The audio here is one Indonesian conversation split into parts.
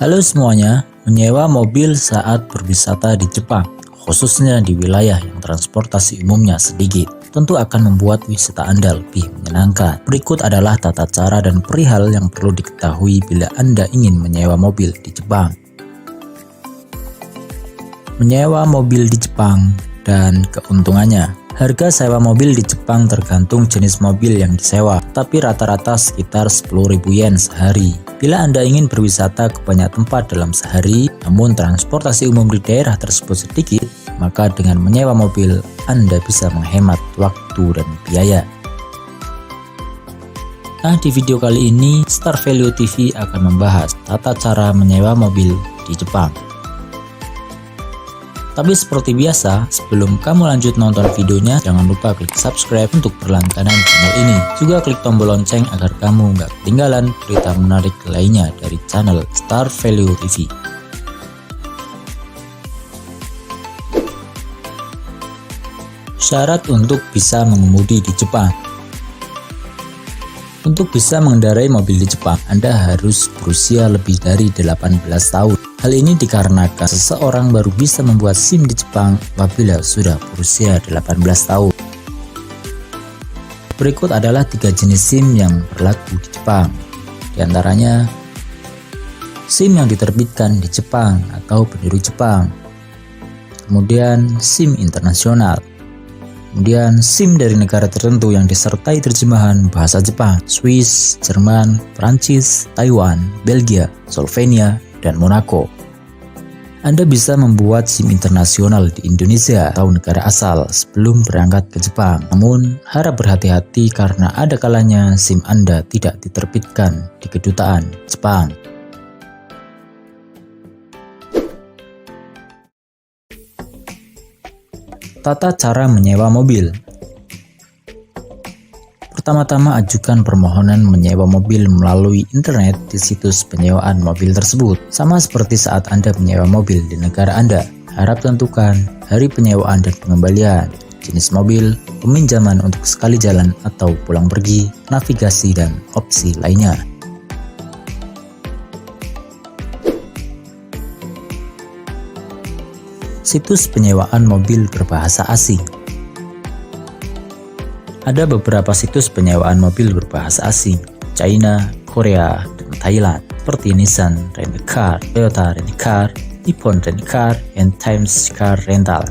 Halo semuanya, menyewa mobil saat berwisata di Jepang, khususnya di wilayah yang transportasi umumnya sedikit, tentu akan membuat wisata Anda lebih menyenangkan. Berikut adalah tata cara dan perihal yang perlu diketahui bila Anda ingin menyewa mobil di Jepang. Menyewa mobil di Jepang dan keuntungannya. Harga sewa mobil di Jepang tergantung jenis mobil yang disewa, tapi rata-rata sekitar 10.000 yen sehari. Bila Anda ingin berwisata ke banyak tempat dalam sehari, namun transportasi umum di daerah tersebut sedikit, maka dengan menyewa mobil, Anda bisa menghemat waktu dan biaya. Nah, di video kali ini, Star Value TV akan membahas tata cara menyewa mobil di Jepang. Tapi seperti biasa, sebelum kamu lanjut nonton videonya, jangan lupa klik subscribe untuk berlangganan channel ini. Juga klik tombol lonceng agar kamu nggak ketinggalan berita menarik lainnya dari channel Star Value TV. Syarat untuk bisa mengemudi di Jepang. Untuk bisa mengendarai mobil di Jepang, Anda harus berusia lebih dari 18 tahun. Hal ini dikarenakan seseorang baru bisa membuat SIM di Jepang apabila sudah berusia 18 tahun. Berikut adalah 3 jenis SIM yang berlaku di Jepang. Di antaranya, SIM yang diterbitkan di Jepang atau penduduk Jepang. Kemudian SIM internasional. Kemudian SIM dari negara tertentu yang disertai terjemahan bahasa Jepang, Swiss, Jerman, Prancis, Taiwan, Belgia, Slovenia, dan Monaco. Anda bisa membuat SIM internasional di Indonesia atau negara asal sebelum berangkat ke Jepang. Namun, harap berhati-hati karena ada kalanya SIM Anda tidak diterbitkan di kedutaan Jepang. Tata cara menyewa mobil. Pertama-tama ajukan permohonan menyewa mobil melalui internet di situs penyewaan mobil tersebut. Sama seperti saat Anda menyewa mobil di negara Anda, harap tentukan hari penyewaan dan pengembalian, jenis mobil, peminjaman untuk sekali jalan atau pulang pergi, navigasi, dan opsi lainnya. Situs penyewaan mobil berbahasa asing. Ada beberapa situs penyewaan mobil berbahasa asing, China, Korea, dan Thailand, seperti Nissan Rent a Car, Toyota Rent a Car, Nippon Rent a Car, and Times Car Rental.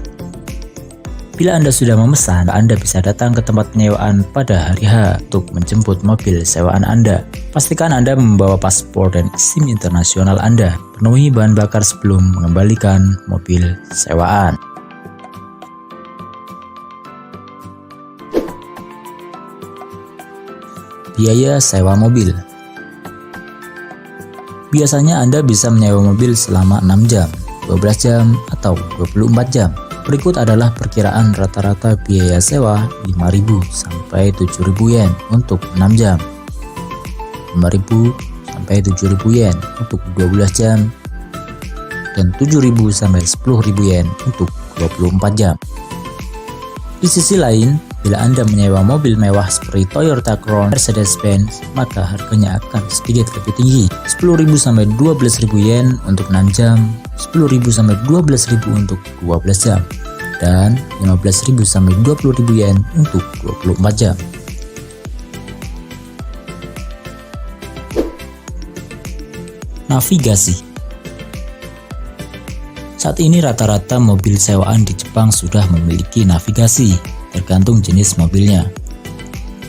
Bila Anda sudah memesan, Anda bisa datang ke tempat penyewaan pada hari H untuk menjemput mobil sewaan Anda. Pastikan Anda membawa paspor dan SIM internasional Anda. Penuhi bahan bakar sebelum mengembalikan mobil sewaan. Biaya sewa mobil. Biasanya Anda bisa menyewa mobil selama 6 jam, 12 jam, atau 24 jam. Berikut adalah perkiraan rata-rata biaya sewa 5.000 sampai 7.000 yen untuk 6 jam, 5.000 sampai 7.000 yen untuk 12 jam, dan 7.000 sampai 10.000 yen untuk 24 jam. Di sisi lain, bila Anda menyewa mobil mewah seperti Toyota Crown, Mercedes-Benz, maka harganya akan sedikit lebih tinggi, 10.000 sampai 12.000 yen untuk 6 jam, 10.000 sampai 12.000 untuk 12 jam, dan 15.000 sampai 20.000 yen untuk 24 jam. Navigasi. Saat ini rata-rata mobil sewaan di Jepang sudah memiliki navigasi, tergantung jenis mobilnya.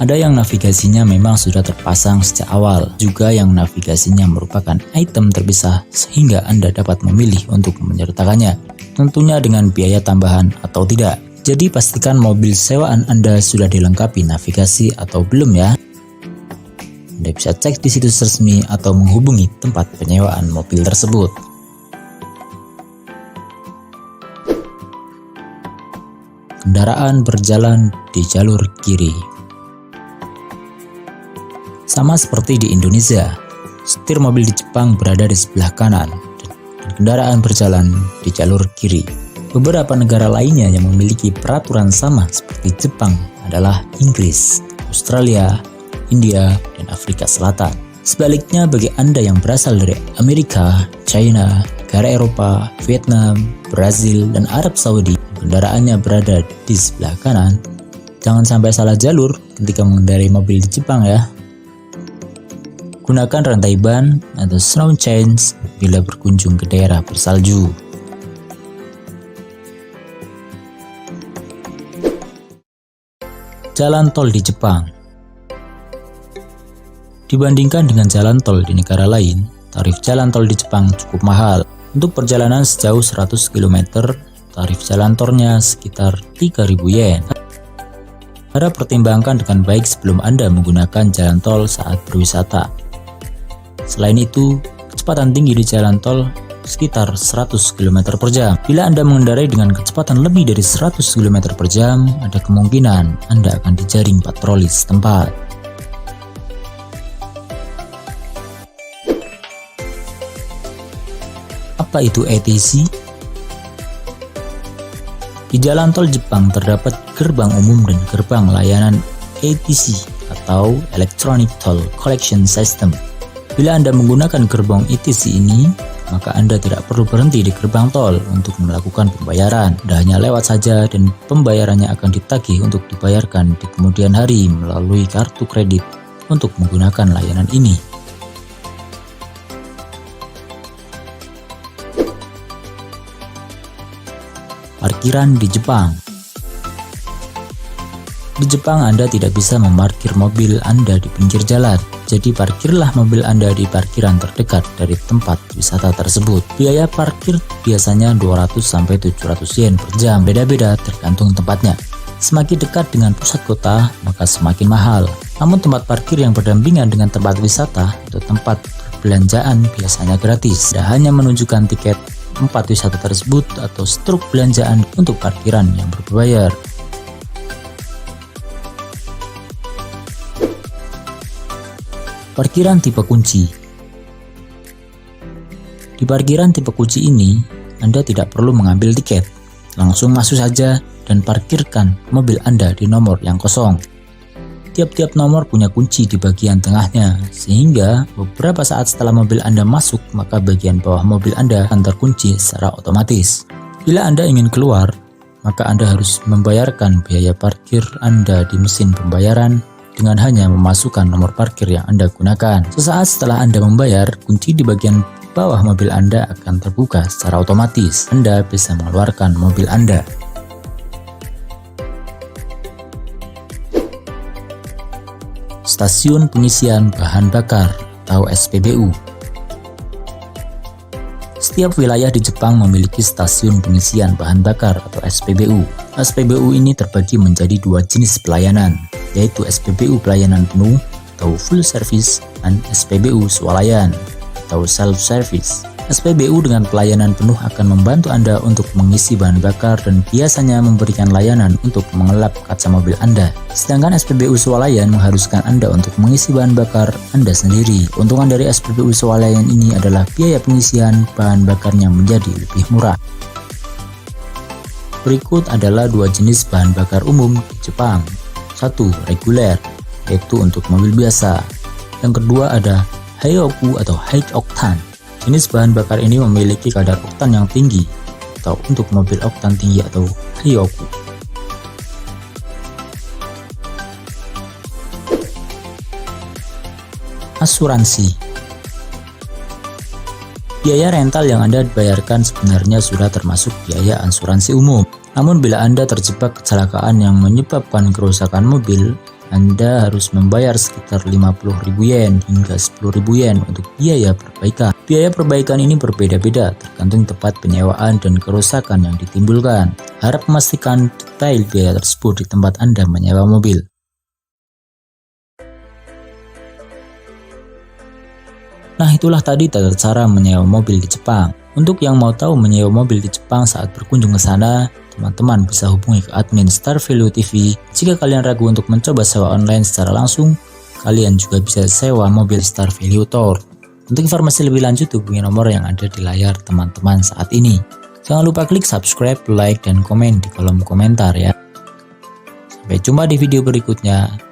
Ada yang navigasinya memang sudah terpasang sejak awal, juga yang navigasinya merupakan item terpisah sehingga Anda dapat memilih untuk menyertakannya, tentunya dengan biaya tambahan atau tidak. Jadi pastikan mobil sewaan Anda sudah dilengkapi navigasi atau belum ya. Anda bisa cek di situs resmi atau menghubungi tempat penyewaan mobil tersebut. Kendaraan berjalan di jalur kiri. Sama seperti di Indonesia, setir mobil di Jepang berada di sebelah kanan dan kendaraan berjalan di jalur kiri. Beberapa negara lainnya yang memiliki peraturan sama seperti Jepang adalah Inggris, Australia, India, dan Afrika Selatan. Sebaliknya bagi Anda yang berasal dari Amerika, China, negara Eropa, Vietnam, Brazil, dan Arab Saudi, kendaraannya berada di sebelah kanan, jangan sampai salah jalur ketika mengendarai mobil di Jepang ya. Gunakan rantai ban atau snow chains bila berkunjung ke daerah bersalju. Jalan tol di Jepang. Dibandingkan dengan jalan tol di negara lain, tarif jalan tol di Jepang cukup mahal. Untuk perjalanan sejauh 100 km, tarif jalan tolnya sekitar 3.000 yen. Harap pertimbangkan dengan baik sebelum Anda menggunakan jalan tol saat berwisata. Selain itu, kecepatan tinggi di jalan tol sekitar 100 km per jam. Bila Anda mengendarai dengan kecepatan lebih dari 100 km per jam, ada kemungkinan Anda akan dijaring patroli setempat. Apa itu ETC? Di jalan tol Jepang terdapat gerbang umum dan gerbang layanan ETC atau Electronic Toll Collection System. Bila Anda menggunakan gerbang ETC ini, maka Anda tidak perlu berhenti di gerbang tol untuk melakukan pembayaran. Anda hanya lewat saja dan pembayarannya akan ditagih untuk dibayarkan di kemudian hari melalui kartu kredit untuk menggunakan layanan ini. Parkiran di Jepang. Di Jepang Anda tidak bisa memarkir mobil Anda di pinggir jalan, jadi parkirlah mobil Anda di parkiran terdekat dari tempat wisata tersebut. Biaya parkir biasanya 200-700 yen per jam, beda-beda tergantung tempatnya. Semakin dekat dengan pusat kota, maka semakin mahal. Namun tempat parkir yang berdampingan dengan tempat wisata atau tempat perbelanjaan biasanya gratis. Anda hanya menunjukkan tiket tempat wisata tersebut atau struk belanjaan untuk parkiran yang berbayar. Parkiran tipe kunci. Di parkiran tipe kunci ini, Anda tidak perlu mengambil tiket. Langsung masuk saja dan parkirkan mobil Anda di nomor yang kosong. Tiap-tiap nomor punya kunci di bagian tengahnya, sehingga beberapa saat setelah mobil Anda masuk, maka bagian bawah mobil Anda akan terkunci secara otomatis. Bila Anda ingin keluar, maka Anda harus membayarkan biaya parkir Anda di mesin pembayaran dengan hanya memasukkan nomor parkir yang Anda gunakan. Sesaat setelah Anda membayar, kunci di bagian bawah mobil Anda akan terbuka secara otomatis. Anda bisa mengeluarkan mobil Anda. Stasiun Pengisian Bahan Bakar atau SPBU. Setiap wilayah di Jepang memiliki stasiun pengisian bahan bakar atau SPBU. SPBU ini terbagi menjadi dua jenis pelayanan, yaitu SPBU pelayanan penuh atau full service dan SPBU swalayan atau self service. SPBU dengan pelayanan penuh akan membantu Anda untuk mengisi bahan bakar dan biasanya memberikan layanan untuk mengelap kaca mobil Anda. Sedangkan SPBU swalayan mengharuskan Anda untuk mengisi bahan bakar Anda sendiri. Keuntungan dari SPBU swalayan ini adalah biaya pengisian bahan bakarnya menjadi lebih murah. Berikut adalah dua jenis bahan bakar umum di Jepang. Satu, reguler, yaitu untuk mobil biasa. Yang kedua ada Heyoku atau high octane. Jenis bahan bakar ini memiliki kadar oktan yang tinggi, atau untuk mobil oktan tinggi atau Heyoku. Asuransi. Biaya rental yang Anda bayarkan sebenarnya sudah termasuk biaya asuransi umum. Namun bila Anda terjebak kecelakaan yang menyebabkan kerusakan mobil, Anda harus membayar sekitar 50.000 yen hingga 10.000 yen untuk biaya perbaikan. Biaya perbaikan ini berbeda-beda tergantung tempat penyewaan dan kerusakan yang ditimbulkan. Harap memastikan detail biaya tersebut di tempat Anda menyewa mobil. Nah, itulah tadi tata cara menyewa mobil di Jepang. Untuk yang mau tahu menyewa mobil di Jepang saat berkunjung ke sana, teman-teman bisa hubungi ke admin Star Value TV. Jika kalian ragu untuk mencoba sewa online secara langsung, kalian juga bisa sewa mobil Star Value Tour. Untuk informasi lebih lanjut, hubungi nomor yang ada di layar teman-teman saat ini. Jangan lupa klik subscribe, like, dan komen di kolom komentar ya. Sampai jumpa di video berikutnya.